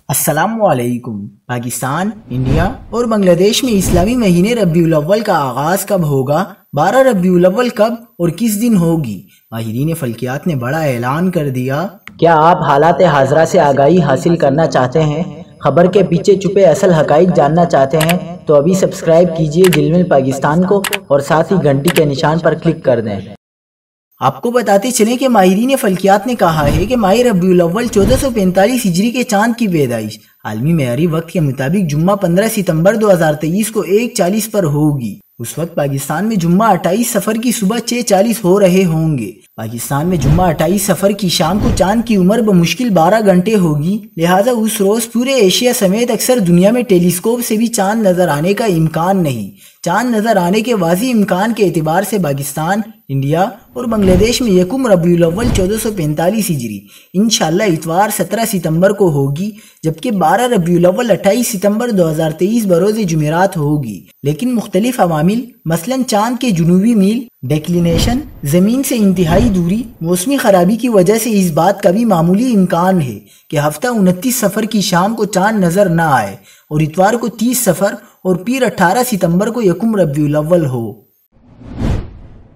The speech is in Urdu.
السلام علیکم۔ پاکستان، انڈیا اور بنگلہ دیش میں اسلامی مہینے ربیع الاول کا آغاز کب ہوگا؟ 12 ربیع الاول کب اور کس دن ہوگی؟ ماہرین فلکیات نے بڑا اعلان کر دیا۔ کیا آپ حالات حاضرہ سے آگاہی حاصل کرنا چاہتے ہیں؟ خبر کے پیچھے چھپے اصل حقائق جاننا چاہتے ہیں تو ابھی سبسکرائب کیجئے جلمل پاکستان کو اور ساتھ ہی گھنٹی کے نشان پر کلک کر دیں۔ آپ کو بتاتے چلیں کہ ماہرین فلکیات نے کہا ہے کہ ماہ ربیع الاول 1445 ہجری کے چاند کی پیدائش عالمی معیاری وقت کے مطابق جمعہ 15 ستمبر 2023 کو 1:40 پر ہوگی۔ اس وقت پاکستان میں جمعہ 28 صفر کی صبح 6:40 ہو رہے ہوں گے۔ پاکستان میں جمعہ 28 صفر کی شام کو چاند کی عمر بمشکل 12 گھنٹے ہوگی، لہٰذا اس روز پورے ایشیا سمیت اکثر دنیا میں ٹیلیسکوپ سے بھی چاند نظر آنے کا امکان نہیں۔ چاند نظر آنے کے واضح امکان کے اعتبار سے پاکستان، انڈیا اور بنگلہ دیش میں یکم ربیع الاول 1445 ہجری انشاءاللہ اتوار 17 ستمبر کو ہوگی، جبکہ 12 ربیع الاول 28 ستمبر 2023 بروز جمعرات ہوگی۔ لیکن مختلف عوامل مثلاً چاند کے جنوبی میل، ڈیکلینیشن، زمین سے انتہائی دوری، موسمی خرابی کی وجہ سے اس بات کا بھی معمولی امکان ہے کہ ہفتہ 29 صفر کی شام کو چاند نظر نہ آئے اور اتوار کو 30 صفر اور پھر 18 ستمبر کو یکم ربیع الاول ہو۔